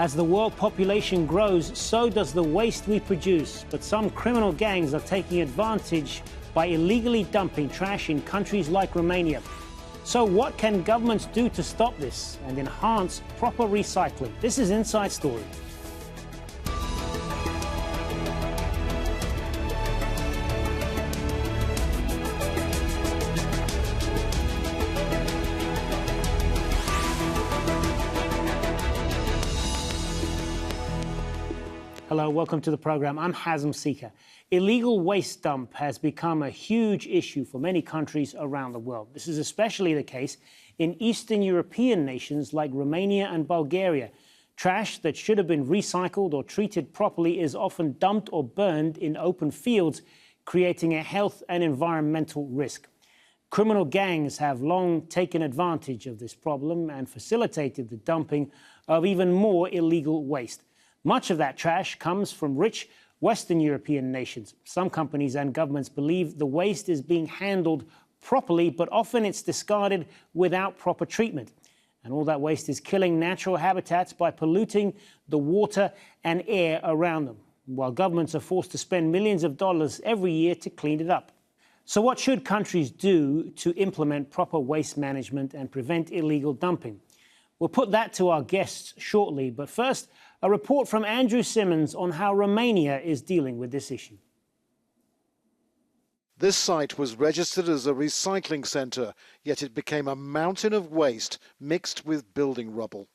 As the world population grows, so does the waste we produce. But some criminal gangs are taking advantage by illegally dumping trash in countries like Romania. So what can governments do to stop this and enhance proper recycling? This is Inside Story. Hello, welcome to the program. I'm Hazem Sika. Illegal waste dump has become a huge issue for many countries around the world. This is especially the case in Eastern European nations like Romania and Bulgaria. Trash that should have been recycled or treated properly is often dumped or burned in open fields, creating a health and environmental risk. Criminal gangs have long taken advantage of this problem and facilitated the dumping of even more illegal waste. Much of that trash comes from rich Western European nations. Some companies and governments believe the waste is being handled properly, but often it's discarded without proper treatment. And all that waste is killing natural habitats by polluting the water and air around them, while governments are forced to spend millions of dollars every year to clean it up. So what should countries do to implement proper waste management and prevent illegal dumping? We'll put that to our guests shortly, but first, a report from Andrew Simmons on how Romania is dealing with this issue. This site was registered as a recycling centre, yet it became a mountain of waste mixed with building rubble.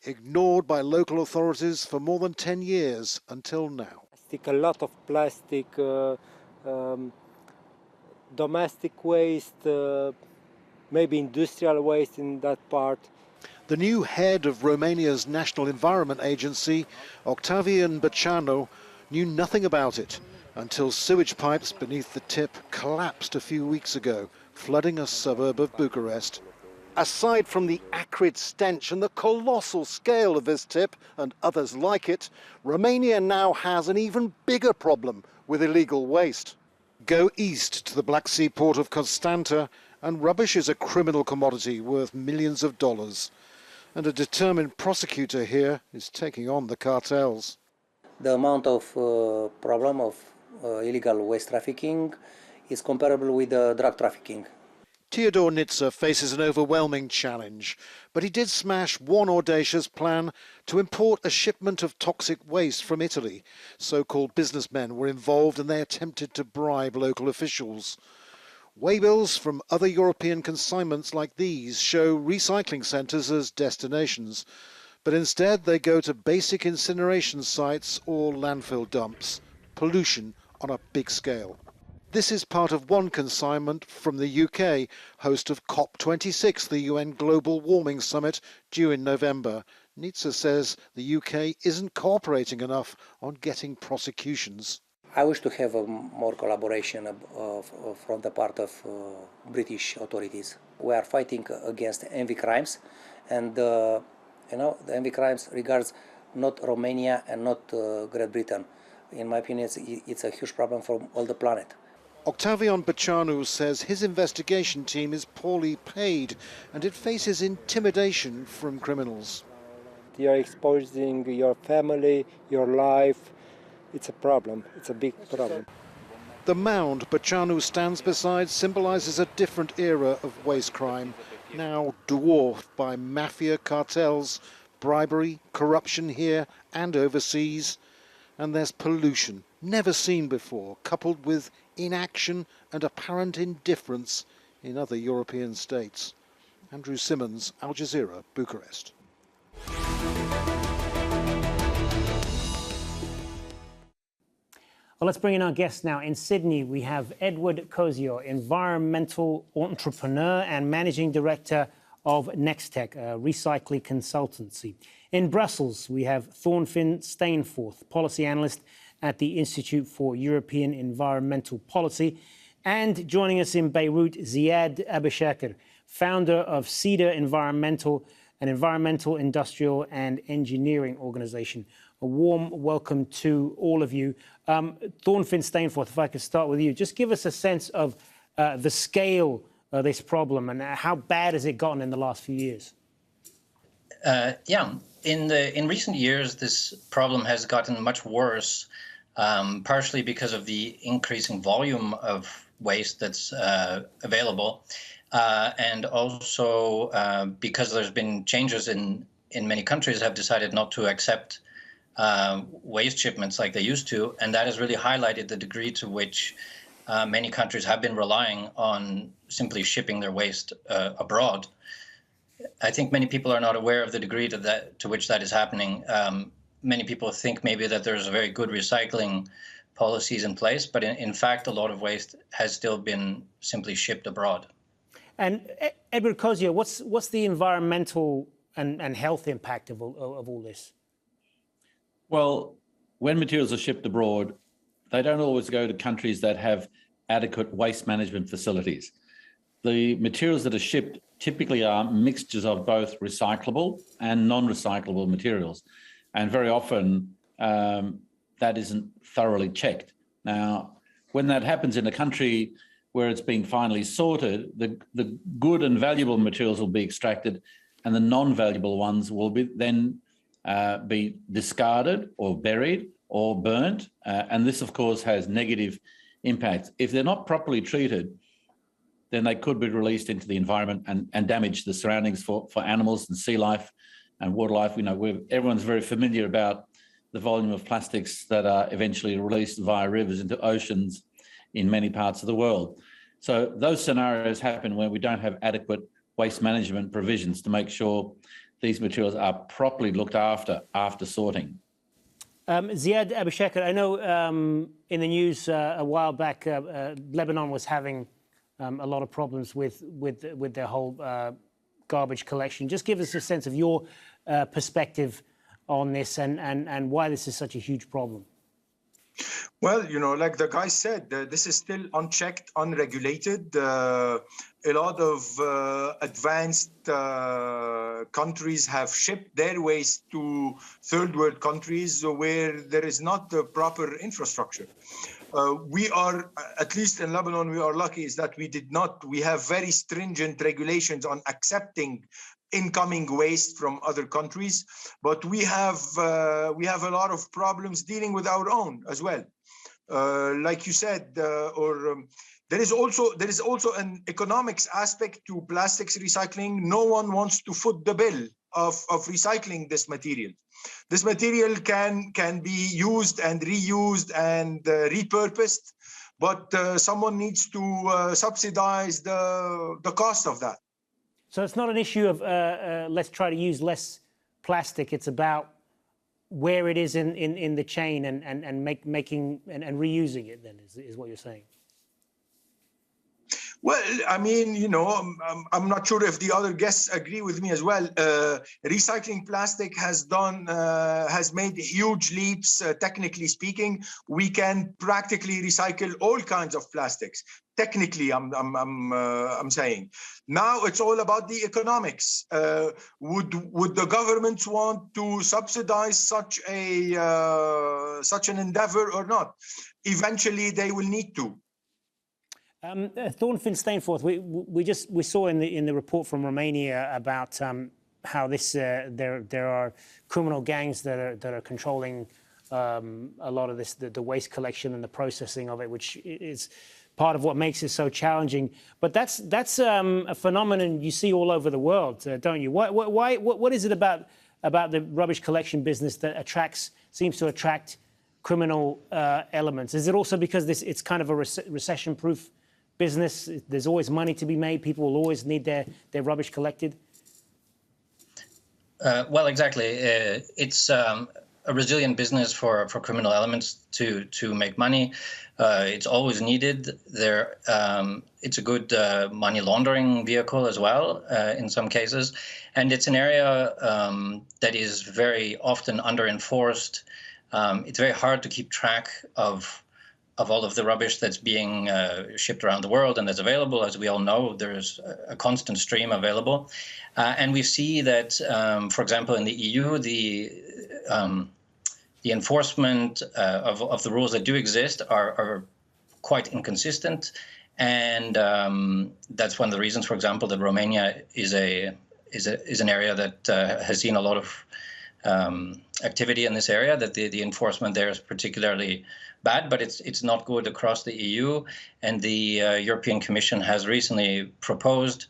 Ignored by local authorities for more than 10 years until now. A lot of plastic, domestic waste, maybe industrial waste in that part. The new head of Romania's National Environment Agency, Octavian Băceanu, knew nothing about it until sewage pipes beneath the tip collapsed a few weeks ago, flooding a suburb of Bucharest. Aside from the acrid stench and the colossal scale of this tip and others like it, Romania now has an even bigger problem with illegal waste. Go east to the Black Sea port of Constanta, and rubbish is a criminal commodity worth millions of dollars. And a determined prosecutor here is taking on the cartels. The amount of problem of illegal waste trafficking is comparable with drug trafficking. Teodor Nitsa faces an overwhelming challenge, but he did smash one audacious plan to import a shipment of toxic waste from Italy. So-called businessmen were involved and they attempted to bribe local officials. Waybills from other European consignments like these show recycling centres as destinations, but instead they go to basic incineration sites or landfill dumps. Pollution on a big scale. This is part of one consignment from the UK, host of COP26, the UN Global Warming Summit, due in November. Nitsa says the UK isn't cooperating enough on getting prosecutions. I wish to have more collaboration from the part of British authorities. We are fighting against envy crimes, and the envy crimes regards not Romania and not Great Britain. In my opinion, it's a huge problem for all the planet. Octavian Băceanu says his investigation team is poorly paid and it faces intimidation from criminals. You're exposing your family, your life. It's a problem. It's a big problem. The mound Băceanu stands beside symbolises a different era of waste crime, now dwarfed by mafia cartels, bribery, corruption here and overseas. And there's pollution, never seen before, coupled with inaction and apparent indifference in other European states. Andrew Simmons, Al Jazeera, Bucharest. Well, let's bring in our guests now. In Sydney, we have Edward Kosior, environmental entrepreneur and managing director of Nextek, a recycling consultancy. In Brussels, we have Thornfinn Stainforth, policy analyst at the Institute for European Environmental Policy. And joining us in Beirut, Ziad Abishakir, founder of Sika Environmental, an environmental, industrial and engineering organization. A warm welcome to all of you. Thornfinn Stainforth, if I could start with you, just give us a sense of the scale of this problem and how bad has it gotten in the last few years? Yeah, in recent years, this problem has gotten much worse, partially because of the increasing volume of waste that's available, and also because there's been changes in many countries have decided not to accept waste shipments like they used to, and that has really highlighted the degree to which many countries have been relying on simply shipping their waste abroad. I think many people are not aware of the degree to which that is happening. Many people think maybe that there's very good recycling policies in place, but in fact, a lot of waste has still been simply shipped abroad. And Edward Kosior, what's the environmental and health impact of all this? Well, when materials are shipped abroad, they don't always go to countries that have adequate waste management facilities. The materials that are shipped typically are mixtures of both recyclable and non-recyclable materials. And very often that isn't thoroughly checked. Now, when that happens in a country where it's been finally sorted, the good and valuable materials will be extracted and the non-valuable ones will be then be discarded or buried or burnt. And this, of course, has negative impacts. If they're not properly treated, then they could be released into the environment and damage the surroundings for animals and sea life and water life. You know, everyone's very familiar about the volume of plastics that are eventually released via rivers into oceans in many parts of the world. So those scenarios happen when we don't have adequate waste management provisions to make sure these materials are properly looked after sorting. Ziad Aboushakar, I know in the news a while back, Lebanon was having a lot of problems with their whole garbage collection. Just give us a sense of your perspective on this and why this is such a huge problem. Well, you know, like the guy said, this is still unchecked, unregulated. A lot of advanced countries have shipped their waste to third world countries where there is not the proper infrastructure. We are, at least in Lebanon, we are lucky is that we have very stringent regulations on accepting incoming waste from other countries, but we have a lot of problems dealing with our own as well. Like you said, there is also an economics aspect to plastics recycling. No one wants to foot the bill of recycling this material. This material can be used and reused and repurposed, but someone needs to subsidize the cost of that. So it's not an issue of let's try to use less plastic. It's about where it is in the chain and making and reusing it. Then is what you're saying. Well, I mean, you know, I'm not sure if the other guests agree with me as well. Recycling plastic has made huge leaps. Technically speaking, we can practically recycle all kinds of plastics. Technically, I'm saying. Now it's all about the economics. Would the governments want to subsidize such an endeavor or not? Eventually, they will need to. Thornfinn, Stainforth, we saw in the report from Romania about how there are criminal gangs that are controlling a lot of the waste collection and the processing of it, which is part of what makes it so challenging. But that's a phenomenon you see all over the world, don't you? What is it about the rubbish collection business that seems to attract criminal elements? Is it also because it's kind of a recession-proof business? There's always money to be made. People will always need their rubbish collected. Well, exactly. It's a resilient business for criminal elements to make money. It's always needed. It's a good money laundering vehicle as well in some cases, and it's an area that is very often under-enforced. It's very hard to keep track of all of the rubbish that's being shipped around the world and that's available. As we all know, there's a constant stream available. And we see that, for example, in the EU, the enforcement of the rules that do exist are quite inconsistent. And that's one of the reasons, for example, that Romania is an area that has seen a lot of activity in this area, that the enforcement there is particularly bad, but it's not good across the EU. And the European Commission has recently proposed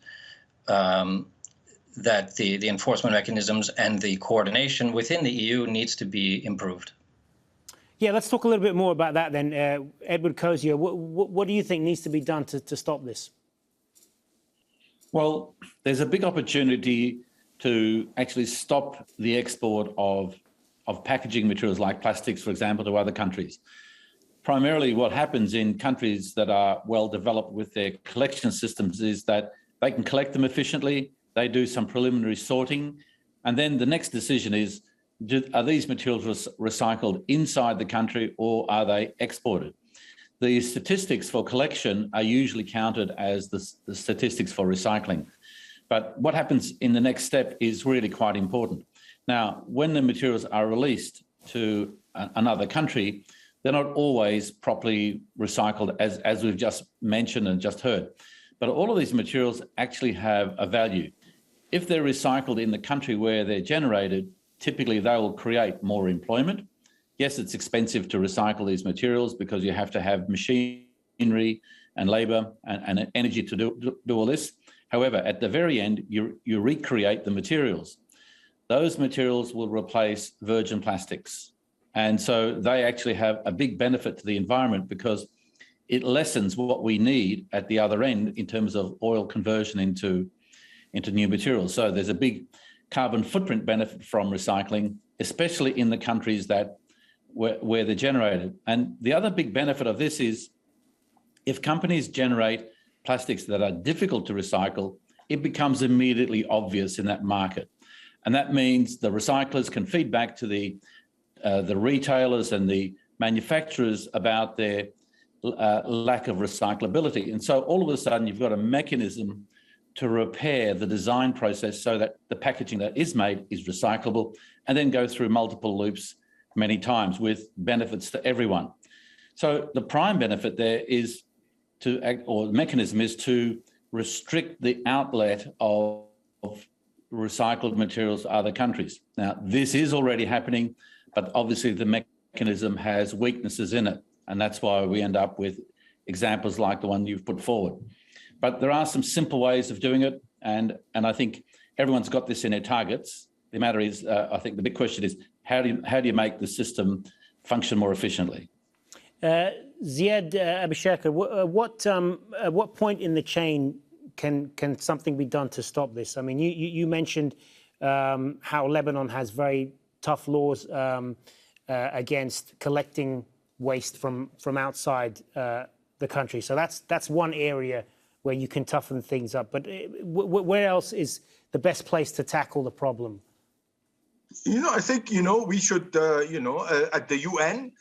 that the enforcement mechanisms and the coordination within the EU needs to be improved. Yeah, let's talk a little bit more about that then. Edward Kosior, what do you think needs to be done to stop this? Well, there's a big opportunity to actually stop the export of packaging materials like plastics, for example, to other countries. Primarily what happens in countries that are well developed with their collection systems is that they can collect them efficiently, they do some preliminary sorting, and then the next decision is, are these materials recycled inside the country or are they exported? The statistics for collection are usually counted as the statistics for recycling. But what happens in the next step is really quite important. Now, when the materials are released to another country, they're not always properly recycled, as we've just mentioned and just heard. But all of these materials actually have a value. If they're recycled in the country where they're generated, typically they will create more employment. Yes, it's expensive to recycle these materials because you have to have machinery and labour and energy to do all this. However, at the very end, you recreate the materials. Those materials will replace virgin plastics. And so they actually have a big benefit to the environment because it lessens what we need at the other end in terms of oil conversion into new materials. So there's a big carbon footprint benefit from recycling, especially in the countries where they're generated. And the other big benefit of this is if companies generate plastics that are difficult to recycle, it becomes immediately obvious in that market. And that means the recyclers can feed back to the retailers and the manufacturers about their lack of recyclability. And so all of a sudden you've got a mechanism to repair the design process so that the packaging that is made is recyclable and then go through multiple loops many times with benefits to everyone. So the prime benefit there is the mechanism is to restrict the outlet of recycled materials to other countries. Now, this is already happening, but obviously the mechanism has weaknesses in it. And that's why we end up with examples like the one you've put forward. But there are some simple ways of doing it. And I think everyone's got this in their targets. The matter is, I think the big question is, how do you make the system function more efficiently? Ziad Abishekar, at what point in the chain can something be done to stop this? I mean, you mentioned how Lebanon has very tough laws against collecting waste from outside the country. So that's one area where you can toughen things up. But where else is the best place to tackle the problem? I think, we should, at the UN,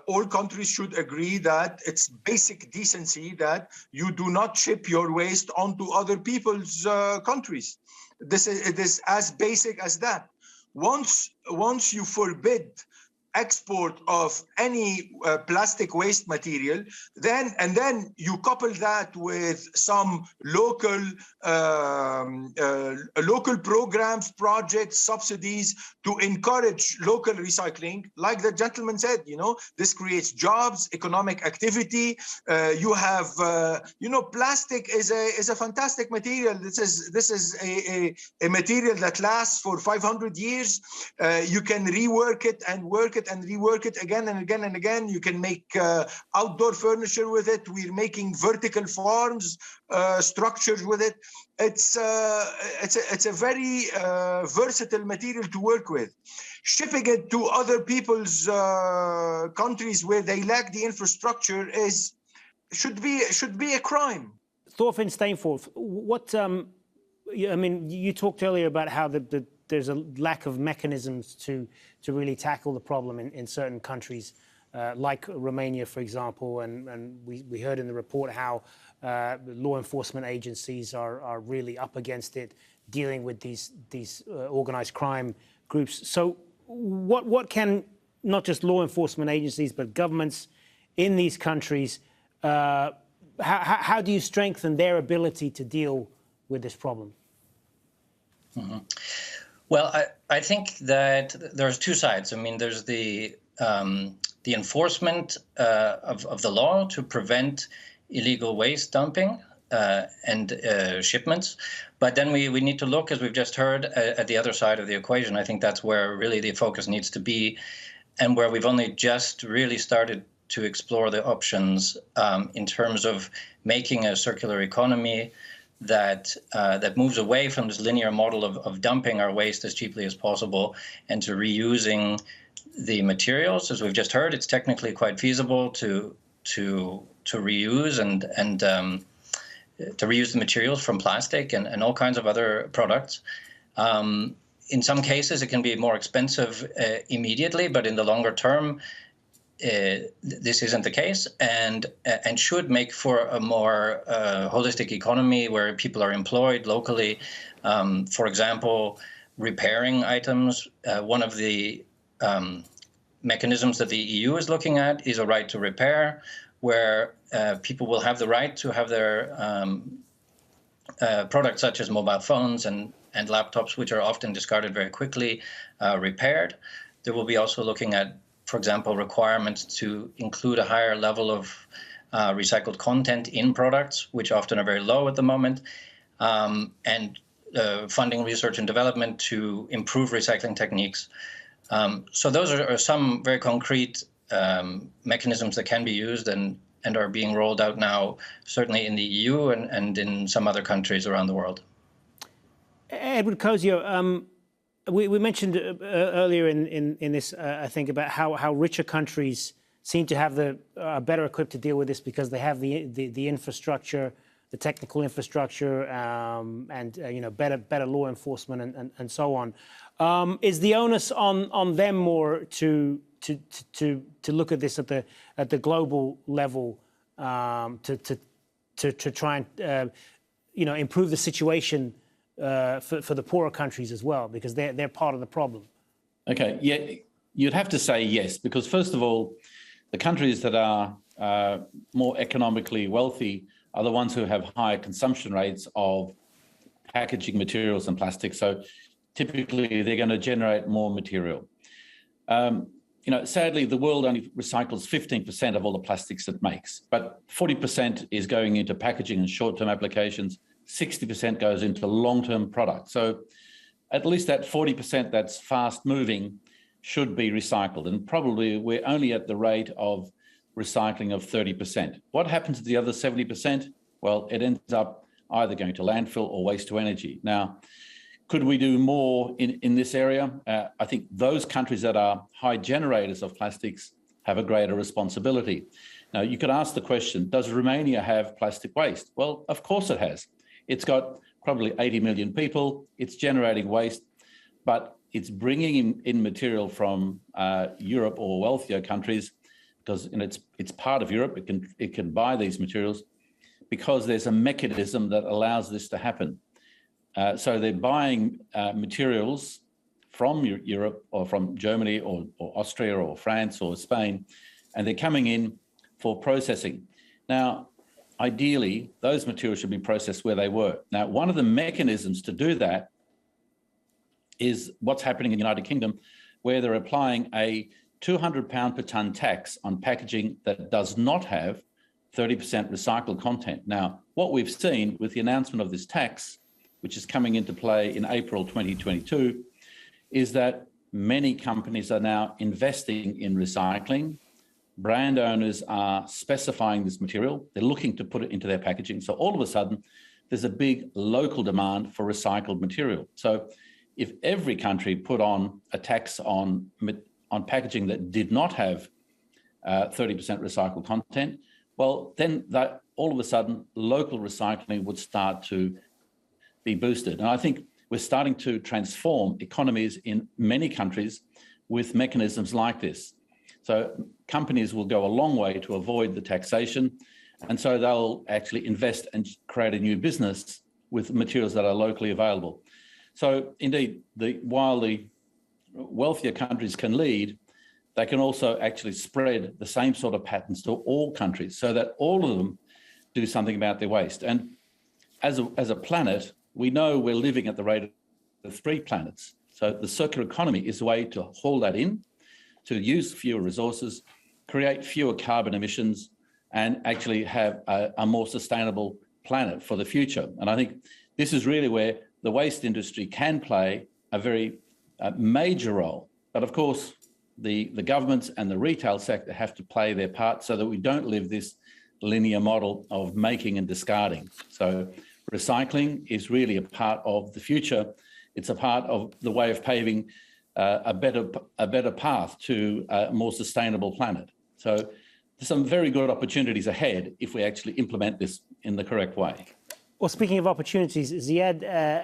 all countries should agree that it's basic decency that you do not ship your waste onto other people's countries. It is as basic as that. Once you forbid export of any plastic waste material, then you couple that with some local programs, projects, subsidies to encourage local recycling. Like the gentleman said, this creates jobs, economic activity. You have, plastic is a fantastic material. This is a material that lasts for 500 years. You can rework it and work it and rework it again and again and again. You can make outdoor furniture with it. We're making vertical farms, structures with it. It's a very versatile material to work with. Shipping it to other people's countries where they lack the infrastructure should be a crime. Thornfinn, Stainforth, you talked earlier about how there's a lack of mechanisms to really tackle the problem in certain countries, like Romania, for example, and we heard in the report how law enforcement agencies are really up against it, dealing with these organized crime groups. So what can not just law enforcement agencies but governments in these countries, how do you strengthen their ability to deal with this problem? Mm-hmm. Well, I think that there's two sides. I mean, there's the enforcement of the law to prevent illegal waste dumping and shipments. But then we need to look, as we've just heard, at the other side of the equation. I think that's where really the focus needs to be, and where we've only just really started to explore the options in terms of making a circular economy that moves away from this linear model of dumping our waste as cheaply as possible and to reusing the materials. As we've just heard, it's technically quite feasible to reuse and to reuse the materials from plastic and all kinds of other products. In some cases, it can be more expensive immediately, but in the longer term, this isn't the case, and should make for a more holistic economy where people are employed locally. For example, repairing items. One of the mechanisms that the EU is looking at is a right to repair, where people will have the right to have their products such as mobile phones and laptops, which are often discarded very quickly, repaired. There will be also looking at, for example, requirements to include a higher level of recycled content in products, which often are very low at the moment, and funding research and development to improve recycling techniques. So those are some very concrete mechanisms that can be used and are being rolled out now, certainly in the EU and in some other countries around the world. Edward Kosior, we mentioned earlier in this, I think, about how richer countries seem to have better equipped to deal with this because they have the infrastructure, the technical infrastructure, and better law enforcement and so on. Is the onus on them more to look at this at the global level to try and improve the situation for the poorer countries as well, because they're part of the problem? Okay, yeah, you'd have to say yes, because first of all, the countries that are more economically wealthy are the ones who have higher consumption rates of packaging materials and plastic. So typically they're going to generate more material. Sadly, the world only recycles 15% of all the plastics it makes, but 40% is going into packaging and short-term applications. 60% goes into long-term products. So at least that 40% that's fast-moving should be recycled. And probably we're only at the rate of recycling of 30%. What happens to the other 70%? Well, it ends up either going to landfill or waste to energy. Now, could we do more in this area? I think those countries that are high generators of plastics have a greater responsibility. Now, you could ask the question, does Romania have plastic waste? Well, of course it has. It's got probably 80 million people. It's generating waste, but it's bringing in material from Europe or wealthier countries because it's part of Europe. It can buy these materials because there's a mechanism that allows this to happen. So they're buying materials from Europe or from Germany or Austria or France or Spain, and they're coming in for processing. Now, ideally, those materials should be processed where they were. Now, one of the mechanisms to do that is what's happening in the United Kingdom, where they're applying a £200 per tonne tax on packaging that does not have 30% recycled content. Now, what we've seen with the announcement of this tax, which is coming into play in April 2022, is that many companies are now investing in recycling. Brand owners are specifying this material. They're looking to put it into their packaging. So all of a sudden, there's a big local demand for recycled material. So if every country put on a tax on packaging that did not have 30% recycled content, well, then that all of a sudden, local recycling would start to be boosted. And I think we're starting to transform economies in many countries with mechanisms like this. So companies will go a long way to avoid the taxation. And so they'll actually invest and create a new business with materials that are locally available. So indeed, while the wealthier countries can lead, they can also actually spread the same sort of patterns to all countries so that all of them do something about their waste. And as a planet, we know we're living at the rate of 3 planets. So the circular economy is a way to haul that in, to use fewer resources, create fewer carbon emissions, and actually have a more sustainable planet for the future. And I think this is really where the waste industry can play a very major role. But of course, the governments and the retail sector have to play their part so that we don't live this linear model of making and discarding. So recycling is really a part of the future. It's a part of the way of paving a better path to a more sustainable planet. So there's some very good opportunities ahead if we actually implement this in the correct way. Well, speaking of opportunities, Ziad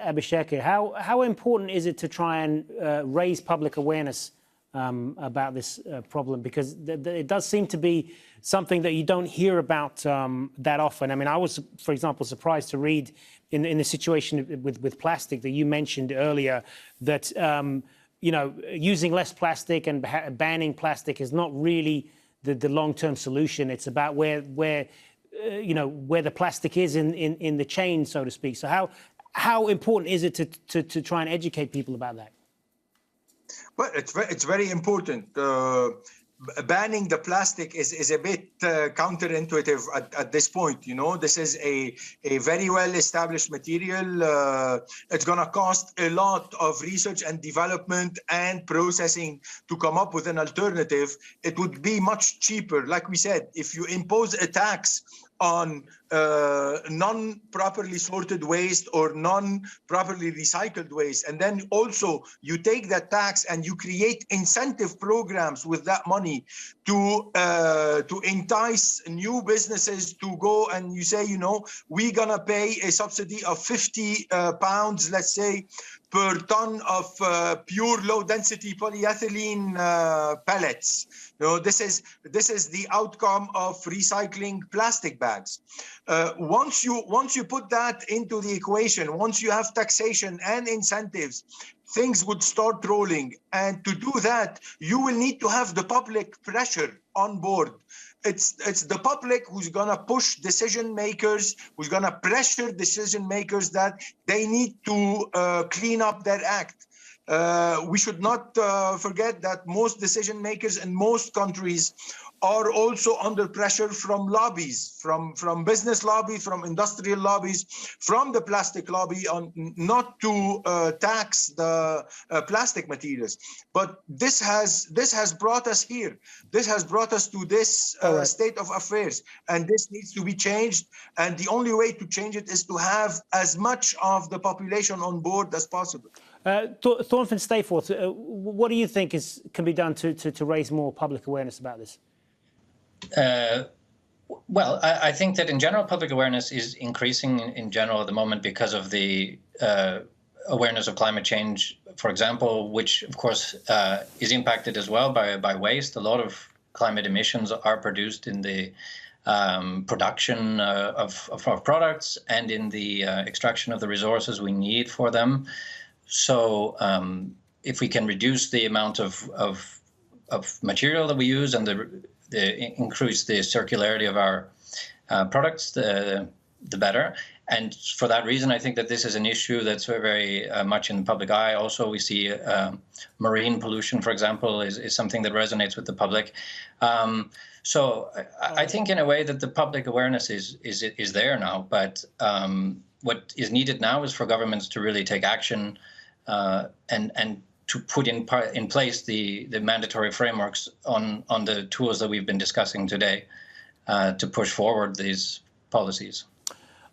Abishekir, how important is it to try and raise public awareness about this problem? Because it does seem to be something that you don't hear about that often. I mean, I was, for example, surprised to read in the situation with plastic that you mentioned earlier that, you know, using less plastic and banning plastic is not really the long-term solution. It's about where you know, where the plastic is in the chain, so to speak. So how important is it to try and educate people about that? Well, it's very important. Banning the plastic is a bit counterintuitive at this point. You know, this is a very well-established material. It's going to cost a lot of research and development and processing to come up with an alternative. It would be much cheaper. Like we said, if you impose a tax on non-properly sorted waste or non-properly recycled waste, and then also you take that tax and you create incentive programs with that money to entice new businesses to go, and you say, you know, we're gonna pay a subsidy of 50 pounds, let's say, per ton of pure low-density polyethylene pellets. You know, this is the outcome of recycling plastic bags. Once you put that into the equation, once you have taxation and incentives, things would start rolling. And to do that, you will need to have the public pressure on board. It's the public who's gonna push decision makers, who's gonna pressure decision makers that they need to clean up their act. We should not forget that most decision makers in most countries are also under pressure from lobbies, from business lobbies, from industrial lobbies, from the plastic lobby on not to tax the plastic materials. But this has brought us here. This has brought us to this state of affairs, and this needs to be changed. And the only way to change it is to have as much of the population on board as possible. Thornfinn, Stainforth, what do you think can be done to raise more public awareness about this? Well, I think that in general, public awareness is increasing in general at the moment because of the awareness of climate change, for example, which, of course, is impacted as well by waste. A lot of climate emissions are produced in the production of products and in the extraction of the resources we need for them. So if we can reduce the amount of material that we use and increase the circularity of our products, the better. And for that reason, I think that this is an issue that's very much in the public eye. Also, we see marine pollution, for example, is something that resonates with the public. So I think in a way that the public awareness is there now. But what is needed now is for governments to really take action and to put in place the mandatory frameworks on the tools that we've been discussing today to push forward these policies.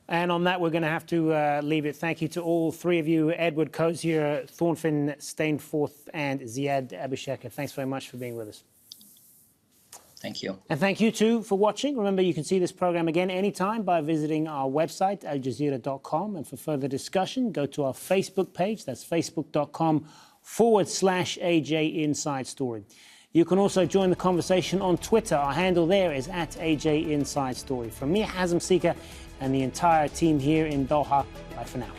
And on that, we're going to have to leave it. Thank you to all three of you, Edward, Kosior, Thornfinn, Stainforth, and Ziad Abishekir. Thanks very much for being with us. Thank you. And thank you, too, for watching. Remember, you can see this program again anytime by visiting our website, aljazeera.com. And for further discussion, go to our Facebook page. That's facebook.com/AJ Inside Story. You can also join the conversation on Twitter. Our handle there is @AJ Inside Story. From me, Hazem Sika, and the entire team here in Doha, bye for now.